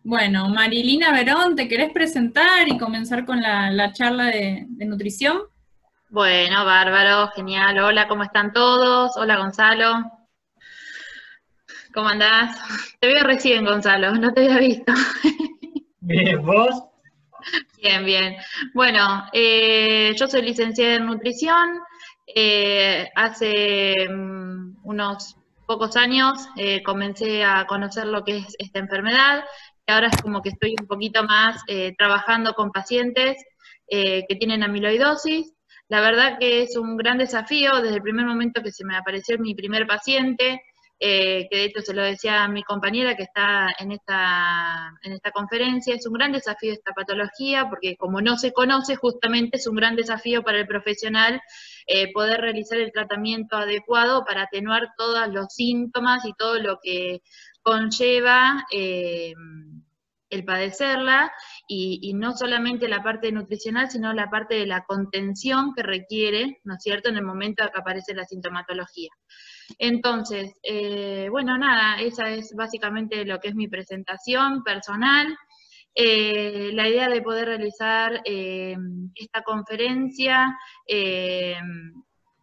Bueno, Marilina Verón, ¿te querés presentar y comenzar con la charla de nutrición? Bueno, bárbaro, genial. Hola, ¿cómo están todos? Hola, Gonzalo. ¿Cómo andás? Te veo recién, Gonzalo, no te había visto. Bien, ¿vos? Bien, bien. Bueno, yo soy licenciada en nutrición. Hace unos pocos años comencé a conocer lo que es esta enfermedad, y ahora es como que estoy un poquito más trabajando con pacientes que tienen amiloidosis. La verdad que es un gran desafío desde el primer momento que se me apareció mi primer paciente, que de hecho se lo decía a mi compañera que está en esta conferencia. Es un gran desafío esta patología porque como no se conoce, justamente es un gran desafío para el profesional poder realizar el tratamiento adecuado para atenuar todos los síntomas y todo lo que conlleva el padecerla, y no solamente la parte nutricional, sino la parte de la contención que requiere, ¿no es cierto?, en el momento de que aparece la sintomatología. Entonces, bueno, nada, esa es básicamente lo que es mi presentación personal. La idea de poder realizar esta conferencia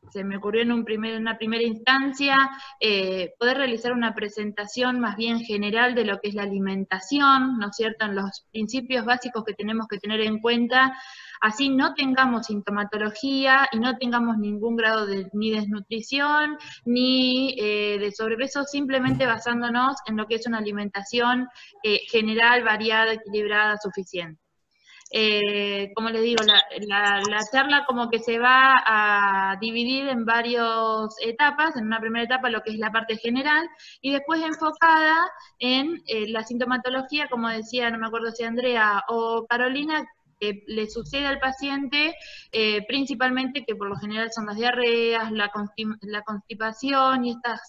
se me ocurrió en una primera instancia poder realizar una presentación más bien general de lo que es la alimentación, ¿no es cierto?, en los principios básicos que tenemos que tener en cuenta, así no tengamos sintomatología y no tengamos ningún grado de ni desnutrición ni de sobrepeso, simplemente basándonos en lo que es una alimentación general, variada, equilibrada, suficiente. Como les digo, la charla como que se va a dividir en varias etapas. En una primera etapa lo que es la parte general, y después enfocada en la sintomatología, como decía, no me acuerdo si Andrea o Carolina, que le sucede al paciente, principalmente que por lo general son las diarreas, la constipación y estos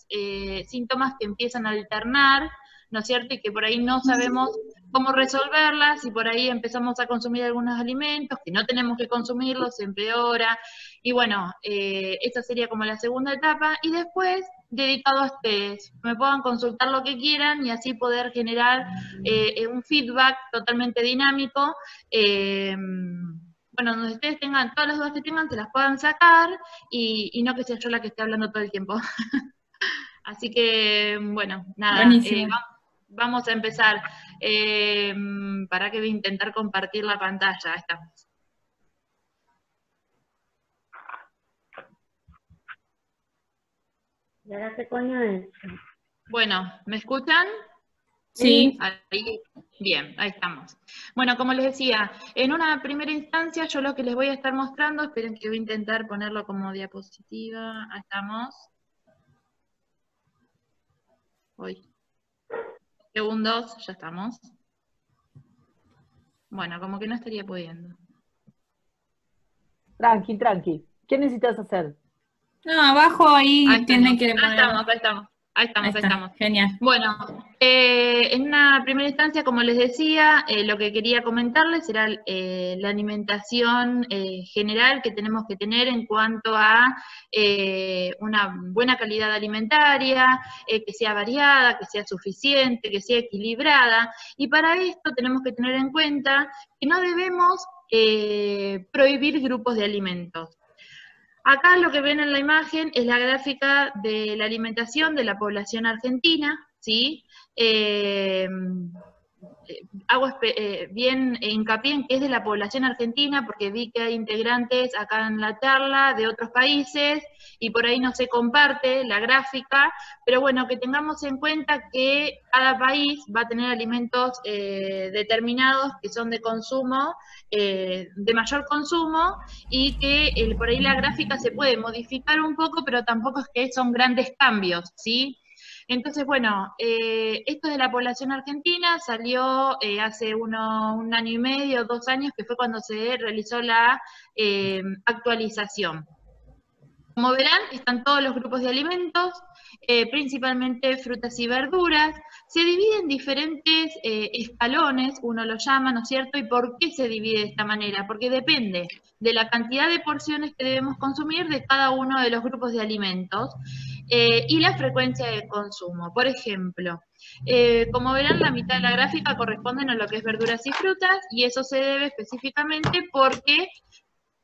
síntomas que empiezan a alternar, ¿no es cierto? Y que por ahí no sabemos cómo resolverlas, y por ahí empezamos a consumir algunos alimentos que no tenemos que consumirlos, se empeora. Y bueno, esa sería como la segunda etapa, y después dedicado a ustedes, me puedan consultar lo que quieran y así poder generar un feedback totalmente dinámico. Bueno, donde ustedes tengan todas las dudas que tengan, se las puedan sacar, y no que sea yo la que esté hablando todo el tiempo. Así que, bueno, nada, Buenísimo. vamos a empezar. Eh, para que voy a intentar compartir la pantalla. Ahí estamos. ¿Y ahora qué coño es? Bueno, ¿me escuchan? Sí, Ahí, bien, ahí estamos. Bueno, como les decía, en una primera instancia yo lo que les voy a estar mostrando, esperen que voy a intentar ponerlo como diapositiva. Ahí estamos. Hoy. Segundos, ya estamos. Bueno, como que no estaría pudiendo. Tranqui, tranqui. ¿Qué necesitas hacer? no, abajo Ahí ahí estamos, tiene que ahí poner. estamos, ahí estamos, ahí Ahí estamos, ahí está, estamos. genial. Bueno, en una primera instancia, como les decía, lo que quería comentarles era la alimentación general que tenemos que tener en cuanto a una buena calidad alimentaria, que sea variada, que sea suficiente, que sea equilibrada, y para esto tenemos que tener en cuenta que no debemos prohibir grupos de alimentos. Acá lo que ven en la imagen es la gráfica de la alimentación de la población argentina, ¿sí? Eh, Hago bien hincapié en que es de la población argentina porque vi que hay integrantes acá en la charla de otros países y por ahí no se comparte la gráfica, pero bueno, que tengamos en cuenta que cada país va a tener alimentos determinados que son de consumo, de mayor consumo, y que por ahí la gráfica se puede modificar un poco, pero tampoco es que son grandes cambios, ¿sí? Entonces, bueno, esto de la población argentina salió hace un año y medio, 2 años, que fue cuando se realizó la actualización. Como verán, están todos los grupos de alimentos, principalmente frutas y verduras. Se divide en diferentes escalones, uno lo llama, ¿no es cierto? ¿Y por qué se divide de esta manera? Porque depende de la cantidad de porciones que debemos consumir de cada uno de los grupos de alimentos y la frecuencia de consumo. Por ejemplo, como verán, la mitad de la gráfica corresponden a lo que es verduras y frutas, y eso se debe específicamente porque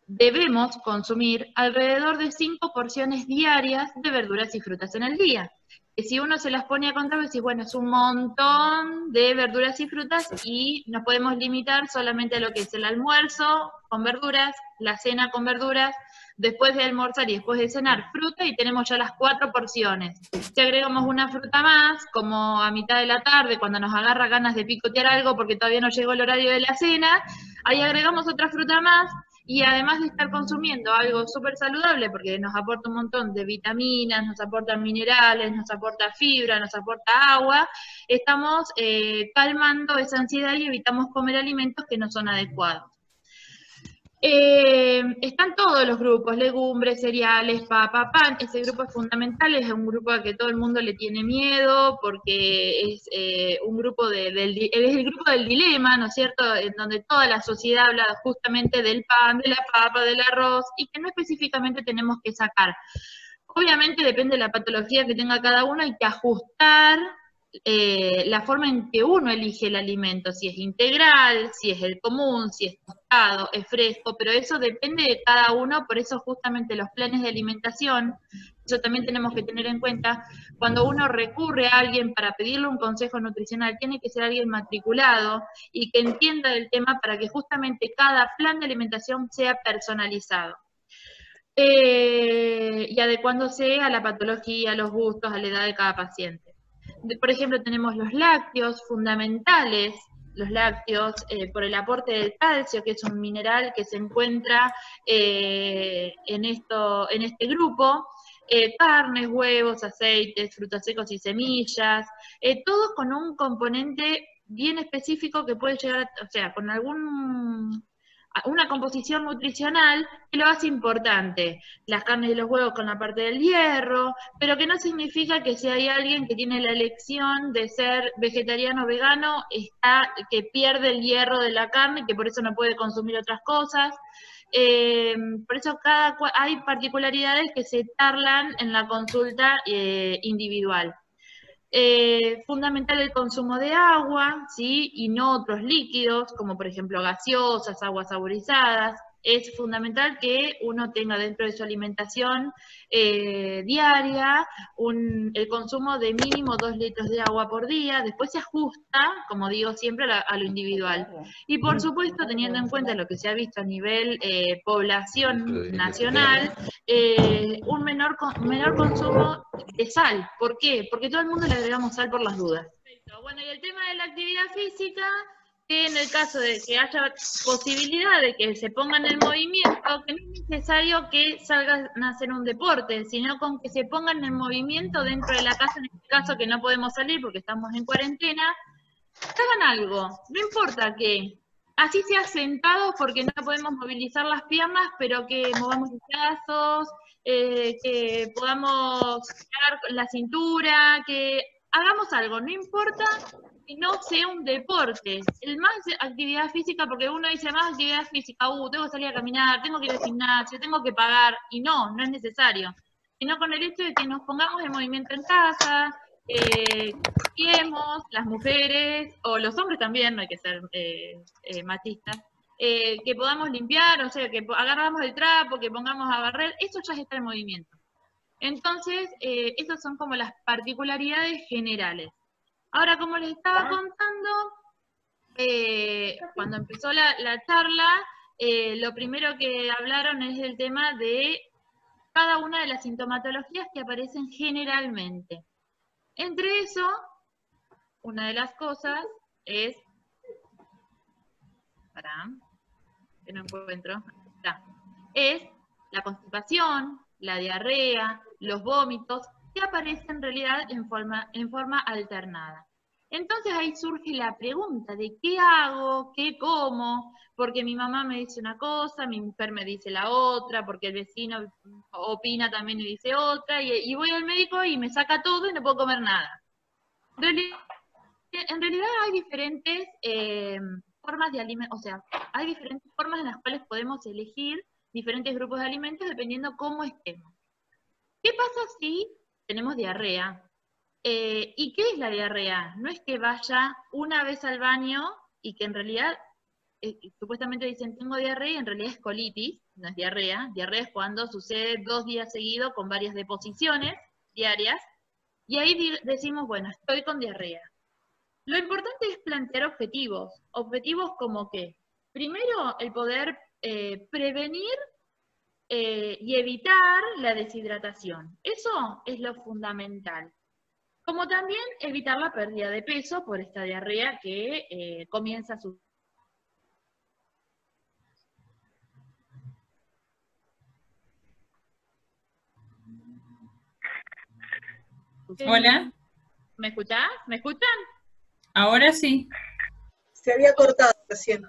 debemos consumir alrededor de 5 porciones diarias de verduras y frutas en el día. Que si uno se las pone a contar, decís, bueno, es un montón de verduras y frutas y nos podemos limitar solamente a lo que es el almuerzo con verduras, la cena con verduras, después de almorzar y después de cenar fruta, y tenemos ya las 4 porciones. Si agregamos una fruta más, como a mitad de la tarde, cuando nos agarra ganas de picotear algo porque todavía no llegó el horario de la cena, ahí agregamos otra fruta más. Y además de estar consumiendo algo súper saludable, porque nos aporta un montón de vitaminas, nos aporta minerales, nos aporta fibra, nos aporta agua, estamos calmando esa ansiedad y evitamos comer alimentos que no son adecuados. Están todos los grupos, legumbres, cereales, papa, pan. Ese grupo es fundamental, es un grupo al que todo el mundo le tiene miedo, porque es un grupo es el grupo del dilema, ¿no es cierto?, en donde toda la sociedad habla justamente del pan, de la papa, del arroz, y que no específicamente tenemos que sacar. Obviamente depende de la patología que tenga cada uno, hay que ajustar la forma en que uno elige el alimento, si es integral, si es el común, si es tostado, es fresco, pero eso depende de cada uno, por eso justamente los planes de alimentación, eso también tenemos que tener en cuenta, cuando uno recurre a alguien para pedirle un consejo nutricional, tiene que ser alguien matriculado y que entienda del tema para que justamente cada plan de alimentación sea personalizado. Y adecuándose a la patología, a los gustos, a la edad de cada paciente. Por ejemplo, tenemos los lácteos fundamentales, los lácteos por el aporte del calcio, que es un mineral que se encuentra en este grupo, carnes, huevos, aceites, frutos secos y semillas, todos con un componente bien específico que puede llegar a, o sea, con una composición nutricional que lo hace importante. Las carnes y los huevos con la parte del hierro, pero que no significa que si hay alguien que tiene la elección de ser vegetariano o vegano, que pierde el hierro de la carne y que por eso no puede consumir otras cosas. Por eso hay particularidades que se charlan en la consulta individual. Fundamental el consumo de agua, ¿sí? Y no otros líquidos, como por ejemplo gaseosas, aguas saborizadas. Es fundamental que uno tenga dentro de su alimentación diaria el consumo de mínimo 2 litros de agua por día. Después se ajusta, como digo siempre, a lo individual. Y por supuesto, teniendo en cuenta lo que se ha visto a nivel población nacional, un menor consumo de sal. ¿Por qué? Porque todo el mundo le agregamos sal por las dudas. Bueno, y el tema de la actividad física, que en el caso de que haya posibilidad de que se pongan en movimiento, que no es necesario que salgan a hacer un deporte, sino con que se pongan en movimiento dentro de la casa, en este caso que no podemos salir porque estamos en cuarentena, hagan algo, no importa qué. Así sea sentados porque no podemos movilizar las piernas, pero que movamos los brazos, que podamos girar la cintura, que hagamos algo, no importa que no sea un deporte. El más actividad física, porque uno dice más actividad física, tengo que salir a caminar, tengo que ir al gimnasio, tengo que pagar, y no es necesario. Sino con el hecho de que nos pongamos en movimiento en casa, las mujeres, o los hombres también, no hay que ser machistas, que podamos limpiar, o sea, que agarramos el trapo, que pongamos a barrer, eso ya está en movimiento. Entonces, esas son como las particularidades generales. Ahora, como les estaba contando, cuando empezó la charla, lo primero que hablaron es el tema de cada una de las sintomatologías que aparecen generalmente. Entre eso, una de las cosas es, que no encuentro, es la constipación, la diarrea, los vómitos, que aparecen en realidad en forma alternada. Entonces ahí surge la pregunta de qué hago, qué como, porque mi mamá me dice una cosa, mi mujer me dice la otra, porque el vecino opina también y dice otra, y voy al médico y me saca todo y no puedo comer nada. En realidad hay diferentes formas de alimentos, o sea, hay diferentes formas en las cuales podemos elegir diferentes grupos de alimentos dependiendo cómo estemos. ¿Qué pasa si tenemos diarrea? ¿Y qué es la diarrea? No es que vaya una vez al baño y que en realidad, supuestamente dicen tengo diarrea y en realidad es colitis, no es diarrea. Diarrea es cuando sucede 2 días seguidos con varias deposiciones diarias y ahí decimos, bueno, estoy con diarrea. Lo importante es plantear objetivos. Objetivos como que, primero, el poder prevenir y evitar la deshidratación. Eso es lo fundamental. Como también evitar la pérdida de peso por esta diarrea que comienza a suceder. Hola, ¿Me escuchás? ¿Me escuchan? ahora sí. Se había cortado recién.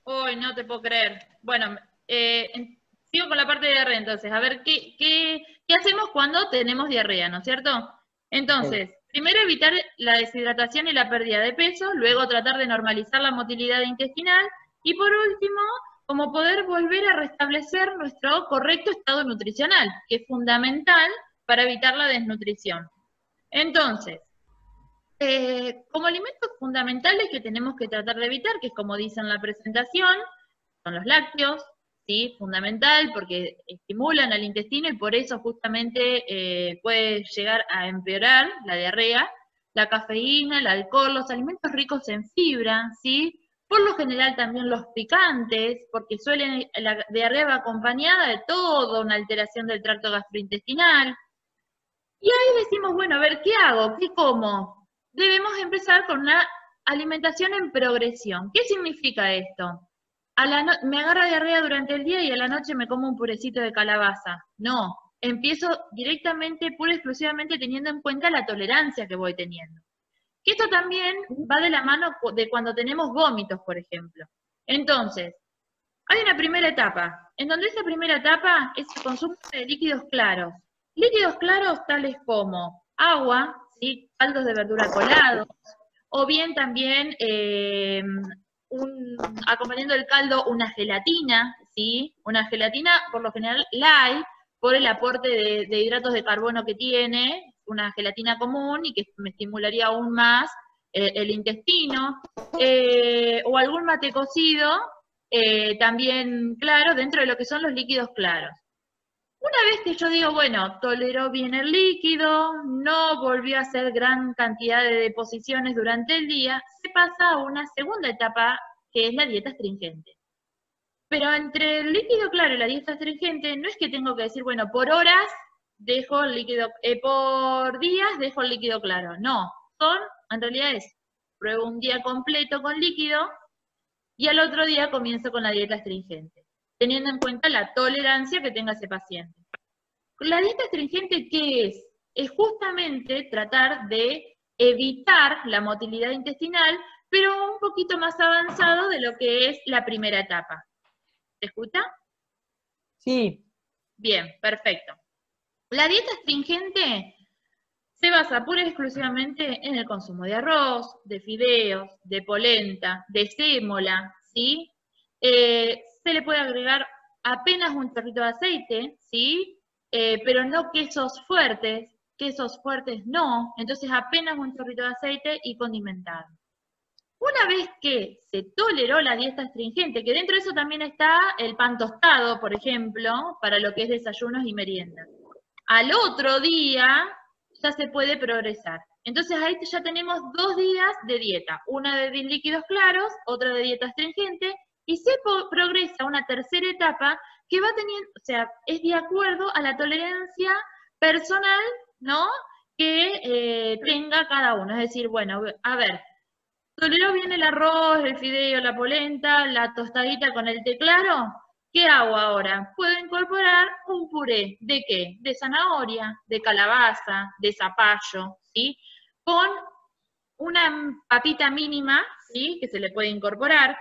Uy, no te puedo creer. Bueno, sigo con la parte de diarrea entonces. A ver, ¿qué hacemos cuando tenemos diarrea, ¿no es cierto? Entonces, primero evitar la deshidratación y la pérdida de peso, luego tratar de normalizar la motilidad intestinal y por último, como poder volver a restablecer nuestro correcto estado nutricional, que es fundamental para evitar la desnutrición. Entonces, como alimentos fundamentales que tenemos que tratar de evitar, que es como dice en la presentación, son los lácteos, ¿sí? Fundamental porque estimulan al intestino y por eso justamente puede llegar a empeorar la diarrea, la cafeína, el alcohol, los alimentos ricos en fibra, ¿sí? Por lo general también los picantes, porque la diarrea va acompañada de toda una alteración del tracto gastrointestinal. Y ahí decimos, bueno, a ver, ¿qué hago? ¿Qué como? Debemos empezar con una alimentación en progresión. ¿Qué significa esto? Me agarra diarrea durante el día y a la noche me como un purecito de calabaza. No, empiezo directamente, pura y exclusivamente teniendo en cuenta la tolerancia que voy teniendo. Que esto también va de la mano de cuando tenemos vómitos, por ejemplo. Entonces, hay una primera etapa, en donde esa primera etapa es el consumo de líquidos claros. Líquidos claros tales como agua, ¿sí? Caldos de verdura colados, o bien también acompañando el caldo una gelatina, ¿sí? Una gelatina por lo general light, por el aporte de hidratos de carbono que tiene, una gelatina común y que me estimularía aún más el intestino, o algún mate cocido, también claro, dentro de lo que son los líquidos claros. Una vez que yo digo, bueno, toleró bien el líquido, no volvió a hacer gran cantidad de deposiciones durante el día, se pasa a una segunda etapa, que es la dieta astringente. Pero entre el líquido claro y la dieta astringente, no es que tengo que decir, bueno, por horas dejo el líquido, por días dejo el líquido claro. No, en realidad pruebo un día completo con líquido y al otro día comienzo con la dieta astringente, teniendo en cuenta la tolerancia que tenga ese paciente. La dieta astringente, ¿qué es? Es justamente tratar de evitar la motilidad intestinal, pero un poquito más avanzado de lo que es la primera etapa. ¿Se escucha? Sí. Bien, perfecto. La dieta astringente se basa pura y exclusivamente en el consumo de arroz, de fideos, de polenta, de sémola, ¿sí? Se le puede agregar apenas un chorrito de aceite, ¿sí? Pero no quesos fuertes no, entonces apenas un chorrito de aceite y condimentado. Una vez que se toleró la dieta astringente, que dentro de eso también está el pan tostado, por ejemplo, para lo que es desayunos y meriendas. Al otro día ya se puede progresar. Entonces ahí ya tenemos 2 días de dieta, una de líquidos claros, otra de dieta astringente, y se progresa a una tercera etapa que va teniendo, o sea, es de acuerdo a la tolerancia personal, ¿no?, que tenga cada uno. Es decir, bueno, a ver, ¿tolero bien el arroz, el fideo, la polenta, la tostadita con el té claro? ¿Qué hago ahora? Puedo incorporar un puré. ¿De qué? De zanahoria, de calabaza, de zapallo, ¿sí? Con una papita mínima, ¿sí? Que se le puede incorporar.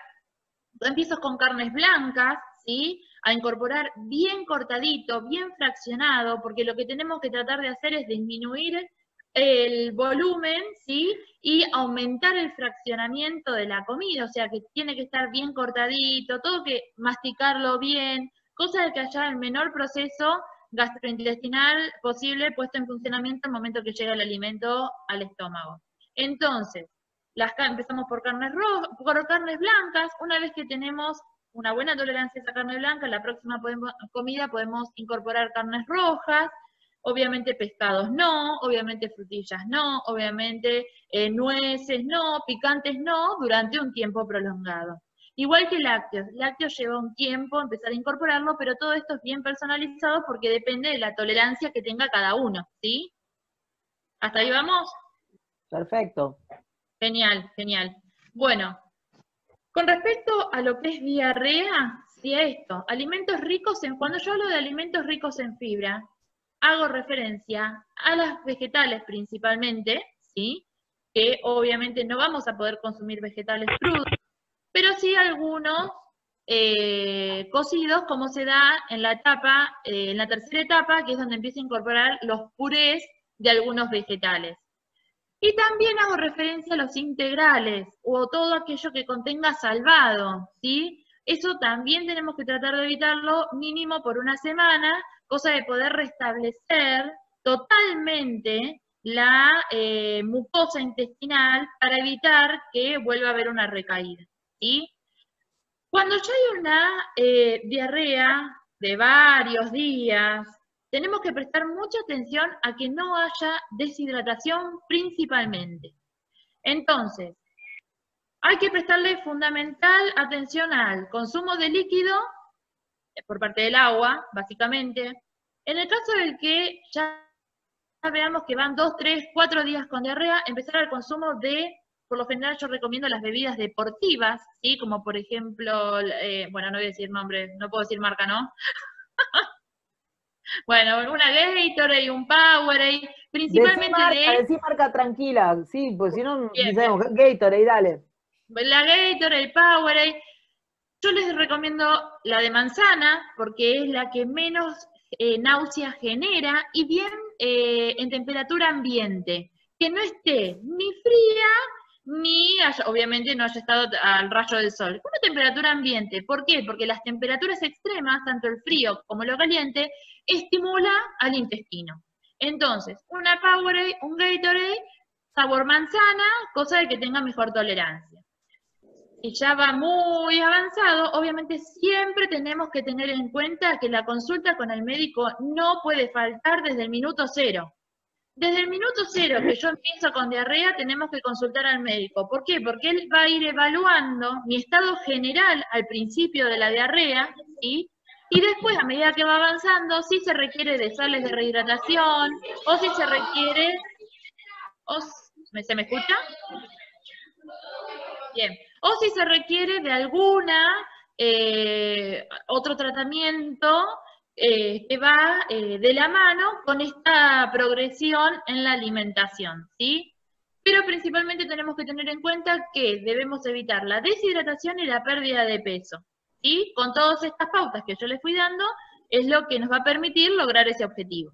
Empiezo con carnes blancas, ¿sí? A incorporar bien cortadito, bien fraccionado, porque lo que tenemos que tratar de hacer es disminuir el volumen, ¿sí? Y aumentar el fraccionamiento de la comida, o sea que tiene que estar bien cortadito, todo que masticarlo bien, cosa de que haya el menor proceso gastrointestinal posible puesto en funcionamiento al momento que llega el alimento al estómago. Entonces, empezamos por carnes blancas. Una vez que tenemos una buena tolerancia a esa carne blanca, en la próxima comida podemos incorporar carnes rojas, obviamente pescados no, obviamente frutillas no, obviamente nueces no, picantes no, durante un tiempo prolongado. Igual que lácteos. Lácteos lleva un tiempo empezar a incorporarlo, pero todo esto es bien personalizado porque depende de la tolerancia que tenga cada uno, ¿sí? ¿Hasta ahí vamos? Perfecto. Genial, genial. Bueno, con respecto a lo que es diarrea, sí, esto, alimentos ricos cuando yo hablo de alimentos ricos en fibra, hago referencia a las vegetales principalmente, ¿sí? Que obviamente no vamos a poder consumir vegetales crudos, pero sí algunos cocidos, como se da en la etapa, en la tercera etapa, que es donde empieza a incorporar los purés de algunos vegetales. Y también hago referencia a los integrales, o todo aquello que contenga salvado, ¿sí? Eso también tenemos que tratar de evitarlo mínimo por una semana, cosa de poder restablecer totalmente la mucosa intestinal para evitar que vuelva a haber una recaída, ¿sí? Cuando ya hay una diarrea de varios días, tenemos que prestar mucha atención a que no haya deshidratación principalmente. Entonces, hay que prestarle fundamental atención al consumo de líquido por parte del agua, básicamente. En el caso del que ya veamos que van 2, 3, 4 días con diarrea, empezar al consumo de, por lo general yo recomiendo las bebidas deportivas, ¿sí? Como por ejemplo, bueno, no voy a decir nombre, no puedo decir marca, ¿no? Bueno, una Gatorade, un Powerade, principalmente Decí marca tranquila, sí, pues si no, Bien, decimos Gatorade, dale. la Gatorade, el Powerade. Yo les recomiendo la de manzana, porque es la que menos náuseas genera, y bien en temperatura ambiente, que no esté ni fría, ni obviamente no haya estado al rayo del sol. Una temperatura ambiente, ¿por qué? Porque las temperaturas extremas, tanto el frío como lo caliente, estimula al intestino. Entonces, una Powerade, un Gatorade, sabor manzana, cosa de que tenga mejor tolerancia. Si ya va muy avanzado, obviamente siempre tenemos que tener en cuenta que la consulta con el médico no puede faltar desde el minuto 0. Desde el minuto 0 que yo empiezo con diarrea, tenemos que consultar al médico. ¿Por qué? Porque él va a ir evaluando mi estado general al principio de la diarrea, ¿sí? Y después, a medida que va avanzando, si se requiere de sales de rehidratación, o si se requiere... ¿Se me escucha? Bien. O si se requiere de alguna otro tratamiento que va de la mano con esta progresión en la alimentación, ¿sí? Pero principalmente tenemos que tener en cuenta que debemos evitar la deshidratación y la pérdida de peso, ¿sí? Con todas estas pautas que yo les fui dando, es lo que nos va a permitir lograr ese objetivo.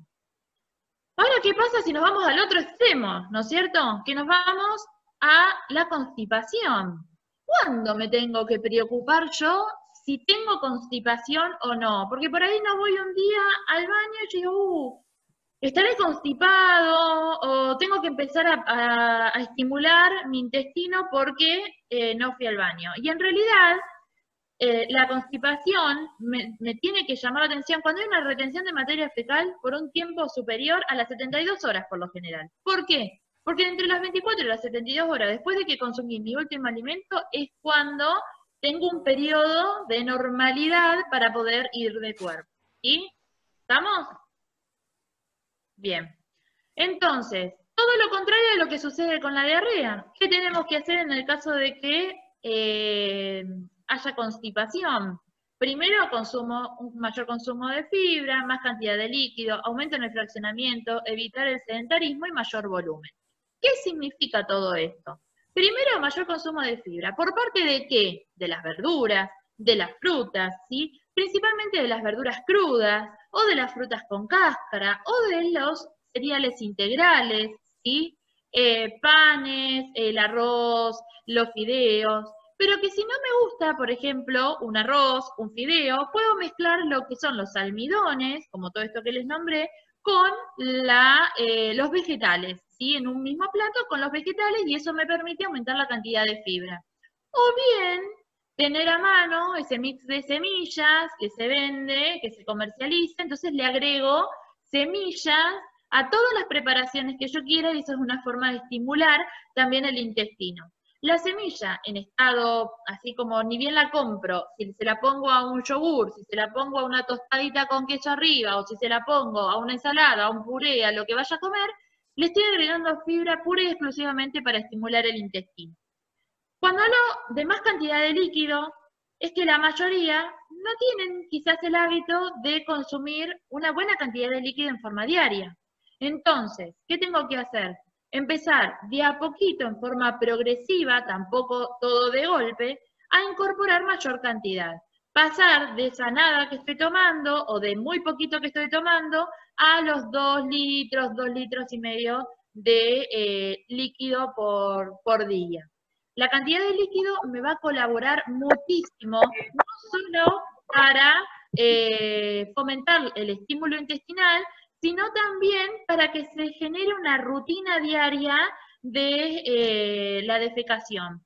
Ahora, ¿qué pasa si nos vamos al otro extremo, ¿no es cierto? Que nos vamos a la constipación. ¿Cuándo me tengo que preocupar yo si tengo constipación o no? Porque por ahí no voy un día al baño y digo, estaré constipado, o tengo que empezar a estimular mi intestino porque no fui al baño. Y en realidad, la constipación me tiene que llamar la atención cuando hay una retención de materia fecal por un tiempo superior a las 72 horas por lo general. ¿Por qué? Porque entre las 24 y las 72 horas después de que consumí mi último alimento es cuando tengo un periodo de normalidad para poder ir de cuerpo. ¿Sí? ¿Estamos? Bien. Entonces, todo lo contrario de lo que sucede con la diarrea. ¿Qué tenemos que hacer en el caso de que haya constipación? Primero, un mayor consumo de fibra, más cantidad de líquido, aumento en el fraccionamiento, evitar el sedentarismo y mayor volumen. ¿Qué significa todo esto? Primero, mayor consumo de fibra. ¿Por parte de qué? De las verduras, de las frutas, ¿sí? Principalmente de las verduras crudas, o de las frutas con cáscara, o de los cereales integrales, ¿sí? Panes, el arroz, los fideos, pero que si no me gusta, por ejemplo, un arroz, un fideo, puedo mezclar lo que son los almidones, como todo esto que les nombré, con los vegetales, ¿sí? En un mismo plato con los vegetales, y eso me permite aumentar la cantidad de fibra. O bien, tener a mano ese mix de semillas que se vende, que se comercializa, entonces le agrego semillas a todas las preparaciones que yo quiera, y eso es una forma de estimular también el intestino. La semilla en estado, así como ni bien la compro, si se la pongo a un yogur, si se la pongo a una tostadita con queso arriba, o si se la pongo a una ensalada, a un puré, a lo que vaya a comer, le estoy agregando fibra pura y exclusivamente para estimular el intestino. Cuando hablo de más cantidad de líquido, es que la mayoría no tienen quizás el hábito de consumir una buena cantidad de líquido en forma diaria. Entonces, ¿qué tengo que hacer? Empezar de a poquito, en forma progresiva, tampoco todo de golpe, a incorporar mayor cantidad. Pasar de esa nada que estoy tomando, o de muy poquito que estoy tomando, a los 2 litros, 2 litros y medio de líquido por día. La cantidad de líquido me va a colaborar muchísimo, no solo para fomentar el estímulo intestinal, sino también para que se genere una rutina diaria de la defecación.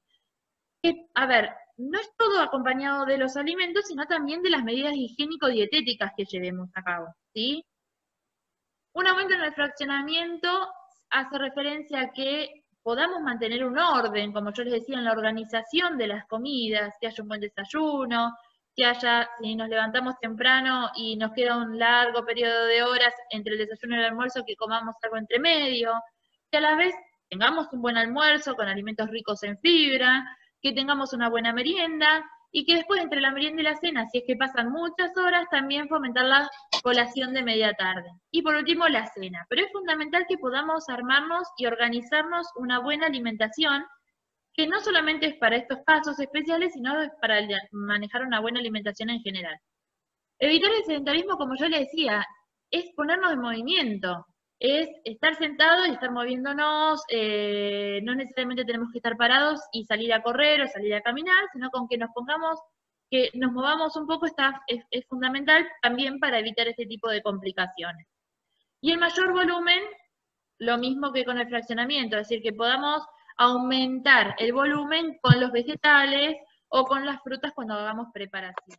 A ver, no es todo acompañado de los alimentos, sino también de las medidas higiénico-dietéticas que llevemos a cabo, ¿sí? Un aumento en el fraccionamiento hace referencia a que podamos mantener un orden, como yo les decía, en la organización de las comidas, que haya un buen desayuno, que haya, si nos levantamos temprano y nos queda un largo periodo de horas entre el desayuno y el almuerzo, que comamos algo entre medio, que a la vez tengamos un buen almuerzo con alimentos ricos en fibra, que tengamos una buena merienda, y que después entre la merienda y la cena, si es que pasan muchas horas, también fomentar la colación de media tarde. Y por último, la cena. Pero es fundamental que podamos armarnos y organizarnos una buena alimentación, que no solamente es para estos casos especiales, sino es para manejar una buena alimentación en general. Evitar el sedentarismo, como yo le decía, es ponernos en movimiento, es estar sentados y estar moviéndonos, no necesariamente tenemos que estar parados y salir a correr o salir a caminar, sino con que nos pongamos, que nos movamos un poco es fundamental también para evitar este tipo de complicaciones. Y el mayor volumen, lo mismo que con el fraccionamiento, es decir, que podamos aumentar el volumen con los vegetales o con las frutas cuando hagamos preparación.